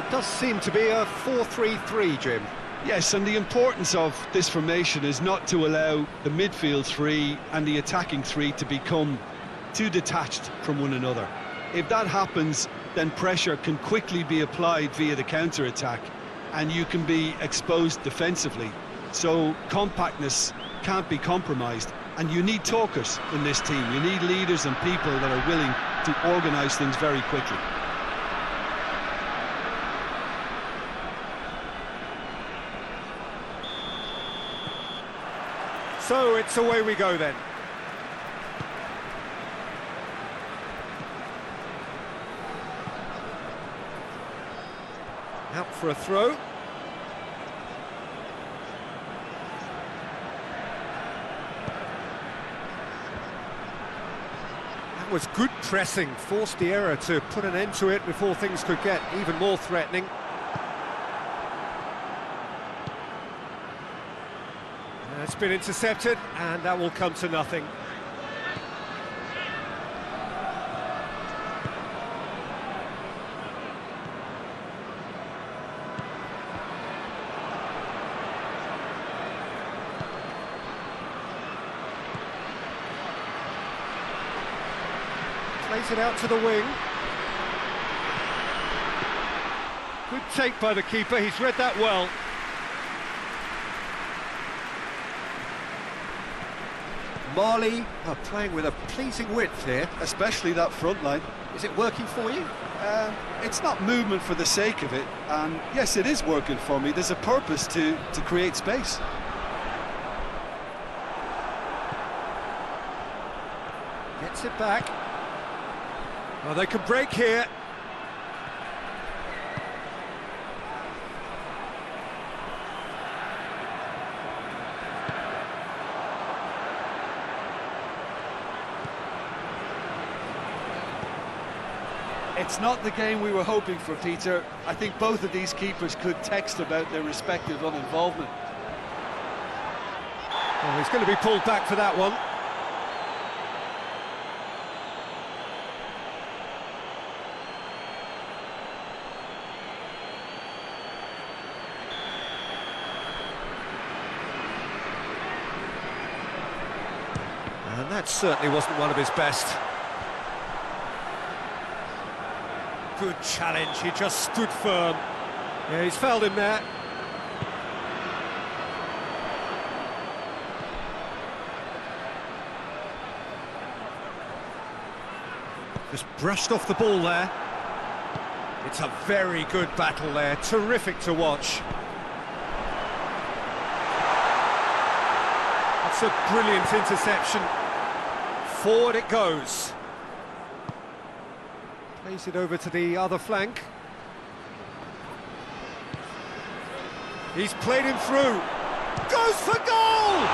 It does seem to be a 4-3-3, Jim. Yes, and the importance of this formation is not to allow the midfield three and the attacking three to become too detached from one another. If that happens, then pressure can quickly be applied via the counter-attack, and you can be exposed defensively. So compactness can't be compromised, and you need talkers in this team. You need leaders and people that are willing to organise things very quickly. So it's away we go then. Out for a throw. That was good pressing, forced the error to put an end to it before things could get even more threatening. It's been intercepted, and that will come to nothing. Plays it out to the wing. Good take by the keeper, he's read that well. Mali are playing with a pleasing width here. Especially that front line. Is it working for you? It's not movement for the sake of it, and yes, it is working for me. There's a purpose to create space. Gets it back. Oh, they can break here. It's not the game we were hoping for, Peter. I think both of these keepers could text about their respective uninvolvement. Oh, he's going to be pulled back for that one. And that certainly wasn't one of his best. Good challenge, he just stood firm. Yeah, he's fouled him there. Just brushed off the ball there. It's a very good battle there, terrific to watch. That's a brilliant interception. Forward it goes. Plays it over to the other flank. He's played him through. Goes for goal!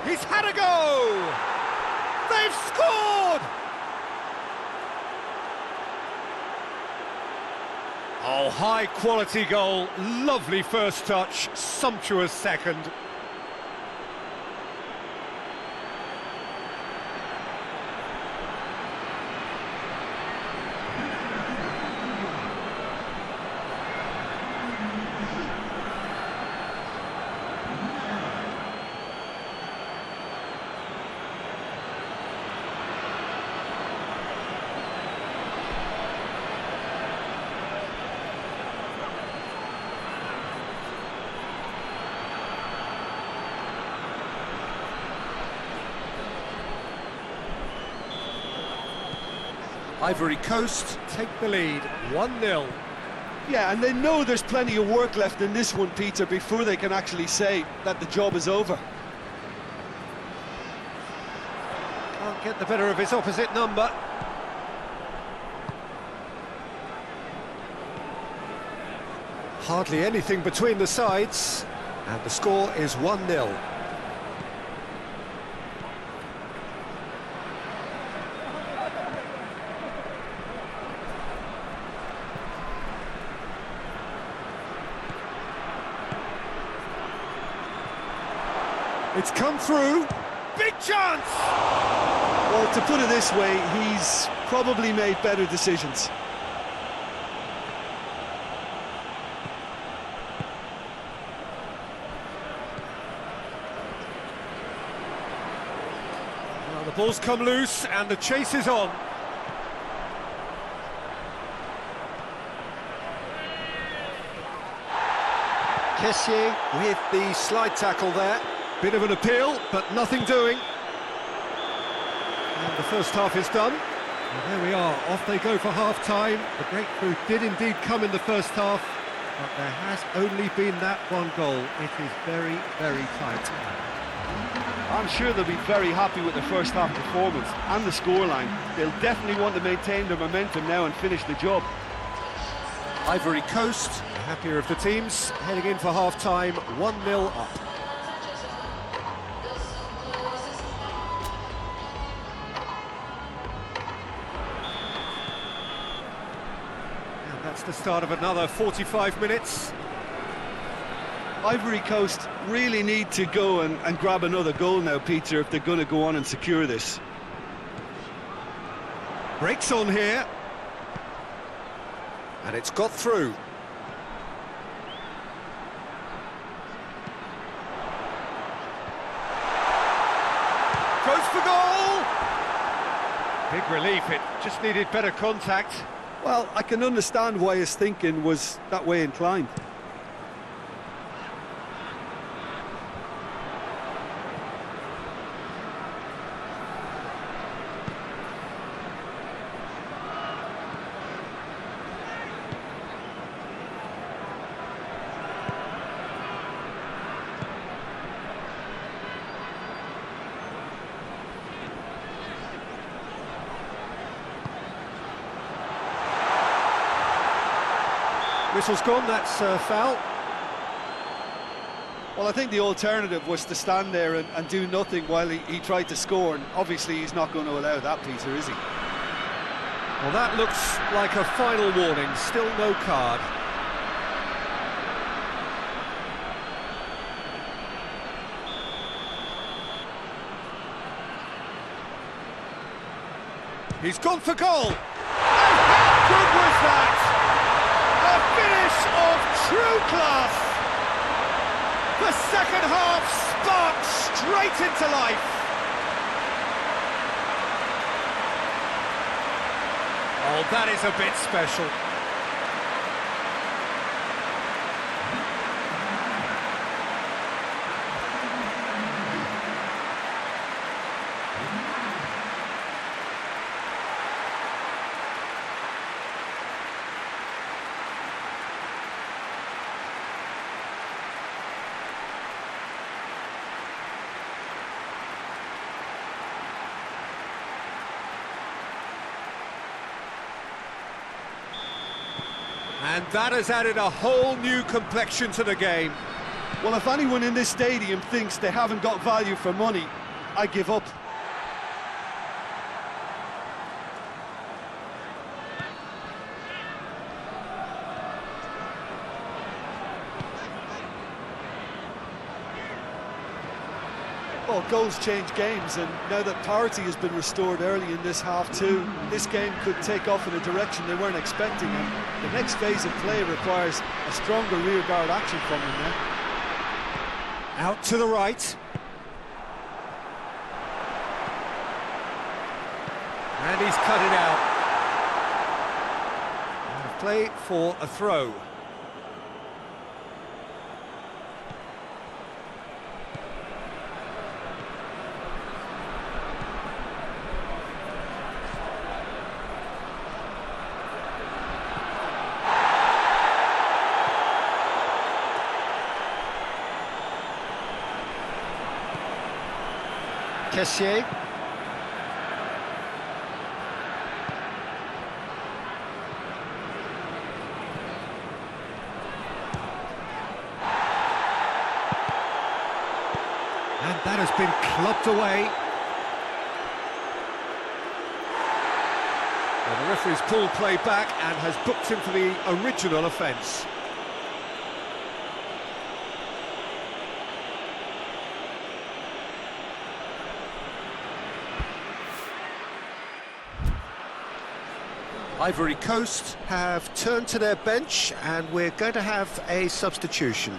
He's had a go! They've scored! Oh, high quality goal, lovely first touch, sumptuous second. Ivory Coast take the lead, 1-0. Yeah, and they know there's plenty of work left in this one, Peter, before they can actually say that the job is over. Can't get the better of his opposite number. Hardly anything between the sides. And the score is 1-0. It's come through. Big chance! Well, to put it this way, he's probably made better decisions. Well, the ball's come loose and the chase is on. Kessié with the slide tackle there. Bit of an appeal, but nothing doing. And the first half is done. And there we are, off they go for half-time. The breakthrough did indeed come in the first half, but there has only been that one goal. It is very, very tight. I'm sure they'll be very happy with the first half performance and the scoreline. They'll definitely want to maintain their momentum now and finish the job. Ivory Coast, the happier of the teams, heading in for half-time, 1-0 up. That's the start of another 45 minutes. Ivory Coast really need to go and grab another goal now, Peter, if they're going to go on and secure this. Breaks on here. And it's got through. Goes for goal! Big relief, it just needed better contact. Well, I can understand why his thinking was that way inclined. Whistle's gone, that's foul. Well, I think the alternative was to stand there and do nothing while he tried to score, and obviously he's not going to allow that, Peter, is he? Well, that looks like a final warning, still no card. He's gone for goal! And how good was that? A finish of true class! The second half sparked straight into life. Oh, that is a bit special. And that has added a whole new complexion to the game. Well, if anyone in this stadium thinks they haven't got value for money, I give up. Well, goals change games, and now that parity has been restored early in this half too, this game could take off in a direction they weren't expecting, and the next phase of play requires a stronger rearguard action from them now. Out to the right. And he's cut it out. And a play for a throw. Kessié. And that has been clubbed away. Well, the referee's pulled play back and has booked him for the original offence. Ivory Coast have turned to their bench and we're going to have a substitution.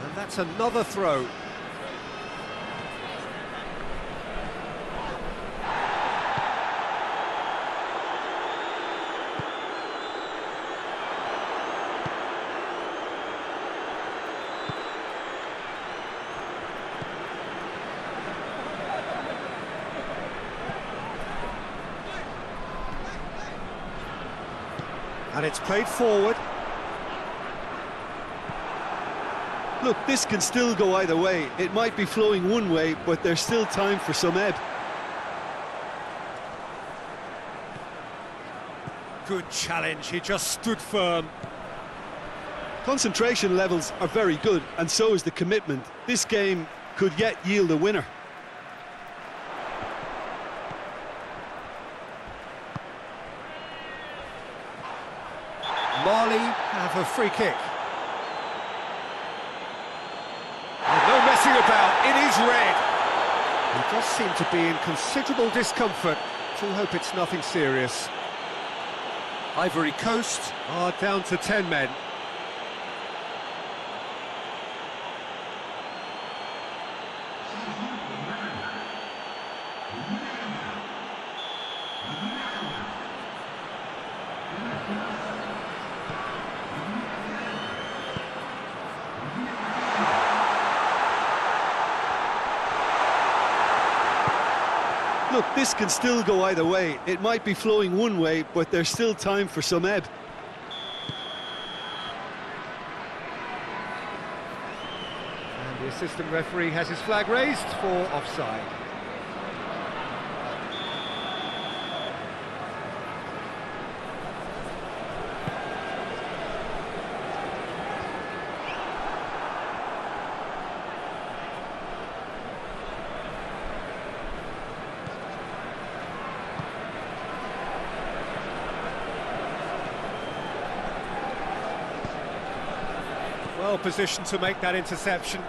And that's another throw. And it's played forward. Look, this can still go either way. It might be flowing one way, but there's still time for some ebb. Good challenge, he just stood firm. Concentration levels are very good, and so is the commitment. This game could yet yield a winner. Mali have a free kick. And no messing about, it is red. He does seem to be in considerable discomfort. Do hope it's nothing serious. Ivory Coast are down to 10 men. Look, this can still go either way. It might be flowing one way, but there's still time for some ebb. And the assistant referee has his flag raised for offside. Well positioned to make that interception.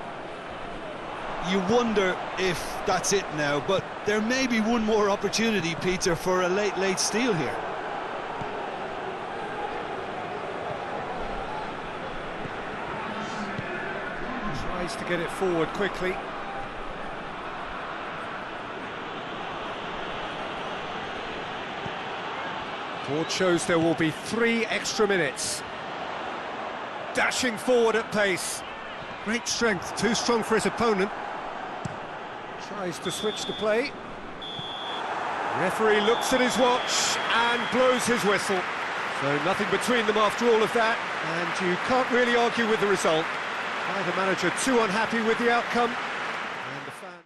You wonder if that's it now, but there may be one more opportunity, Peter, for a late steal here. Tries to get it forward quickly. Board shows there will be 3 extra minutes. Dashing forward at pace. Great strength, too strong for his opponent. Tries to switch the play. Referee looks at his watch and blows his whistle. So nothing between them after all of that, and you can't really argue with the result. Neither manager too unhappy with the outcome.